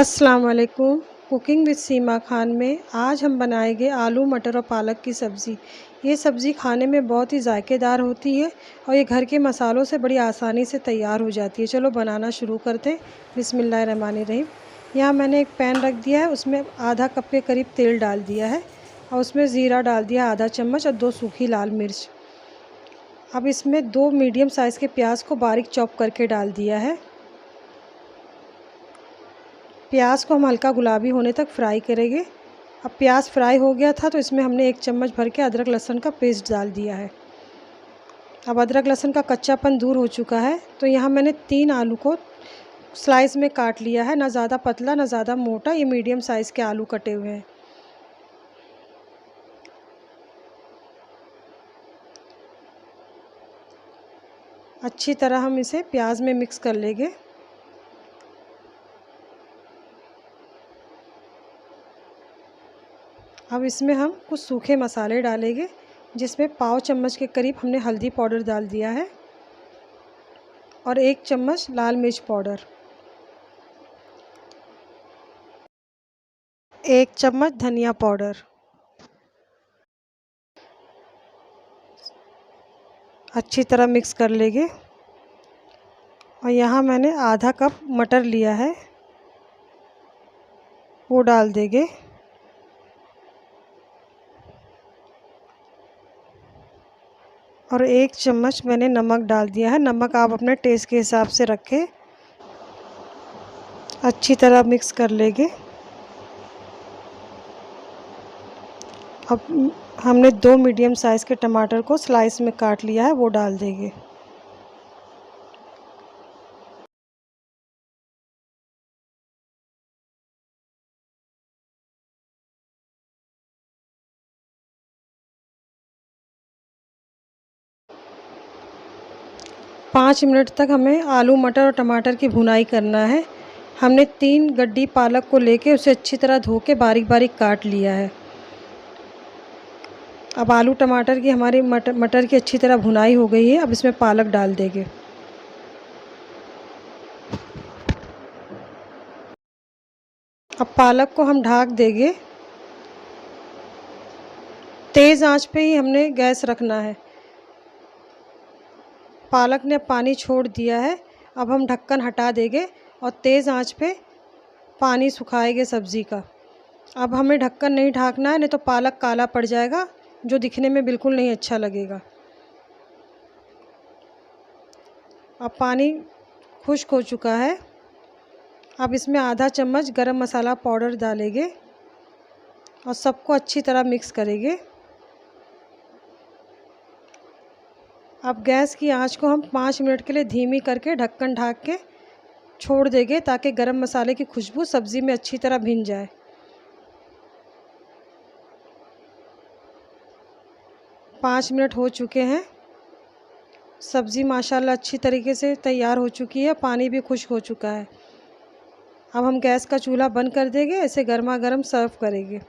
अस्सलाम वालेकुम। Cooking with सीमा खान में आज हम बनाएंगे आलू मटर और पालक की सब्ज़ी। ये सब्ज़ी खाने में बहुत ही जायकेदार होती है और ये घर के मसालों से बड़ी आसानी से तैयार हो जाती है। चलो बनाना शुरू करते हैं। बिस्मिल्लाहिर्रहमानिर्रहीम। यहाँ मैंने एक पैन रख दिया है, उसमें आधा कप के करीब तेल डाल दिया है और उसमें ज़ीरा डाल दिया आधा चम्मच और 2 सूखी लाल मिर्च। अब इसमें 2 मीडियम साइज़ के प्याज को बारीक चॉप करके डाल दिया है। प्याज को हम हल्का गुलाबी होने तक फ्राई करेंगे। अब प्याज फ्राई हो गया था तो इसमें हमने 1 चम्मच भर के अदरक लहसुन का पेस्ट डाल दिया है। अब अदरक लहसुन का कच्चापन दूर हो चुका है तो यहाँ मैंने 3 आलू को स्लाइस में काट लिया है, ना ज़्यादा पतला ना ज़्यादा मोटा, ये मीडियम साइज़ के आलू कटे हुए हैं। अच्छी तरह हम इसे प्याज में मिक्स कर लेंगे। अब इसमें हम कुछ सूखे मसाले डालेंगे, जिसमें पाव चम्मच के करीब हमने हल्दी पाउडर डाल दिया है और 1 चम्मच लाल मिर्च पाउडर, 1 चम्मच धनिया पाउडर। अच्छी तरह मिक्स कर लेंगे और यहाँ मैंने आधा कप मटर लिया है, वो डाल देंगे। और 1 चम्मच मैंने नमक डाल दिया है। नमक आप अपने टेस्ट के हिसाब से रखें। अच्छी तरह मिक्स कर लेंगे। अब हमने 2 मीडियम साइज़ के टमाटर को स्लाइस में काट लिया है, वो डाल देंगे। पाँच मिनट तक हमें आलू मटर और टमाटर की भुनाई करना है। हमने 3 गड्डी पालक को लेके उसे अच्छी तरह धो के बारीक बारीक काट लिया है। अब आलू टमाटर की हमारी मटर की अच्छी तरह भुनाई हो गई है। अब इसमें पालक डाल देंगे। अब पालक को हम ढक देंगे। तेज़ आंच पे ही हमने गैस रखना है। पालक ने पानी छोड़ दिया है। अब हम ढक्कन हटा देंगे और तेज़ आंच पे पानी सुखाएंगे सब्ज़ी का। अब हमें ढक्कन नहीं ढकना है, नहीं तो पालक काला पड़ जाएगा, जो दिखने में बिल्कुल नहीं अच्छा लगेगा। अब पानी खुश्क हो चुका है। अब इसमें आधा चम्मच गरम मसाला पाउडर डालेंगे और सबको अच्छी तरह मिक्स करेंगे। अब गैस की आंच को हम 5 मिनट के लिए धीमी करके ढक्कन ढक के छोड़ देंगे, ताकि गरम मसाले की खुशबू सब्ज़ी में अच्छी तरह भिन जाए। पाँच मिनट हो चुके हैं। सब्ज़ी माशाल्लाह अच्छी तरीके से तैयार हो चुकी है, पानी भी खुश्क हो चुका है। अब हम गैस का चूल्हा बंद कर देंगे, इसे गर्मा गर्म सर्व करेंगे।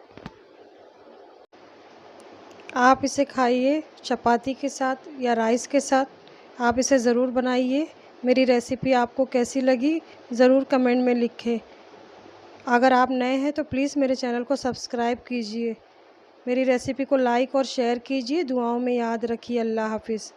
आप इसे खाइए चपाती के साथ या राइस के साथ। आप इसे ज़रूर बनाइए। मेरी रेसिपी आपको कैसी लगी ज़रूर कमेंट में लिखें। अगर आप नए हैं तो प्लीज़ मेरे चैनल को सब्सक्राइब कीजिए। मेरी रेसिपी को लाइक और शेयर कीजिए। दुआओं में याद रखिए। अल्लाह हाफ़िज़।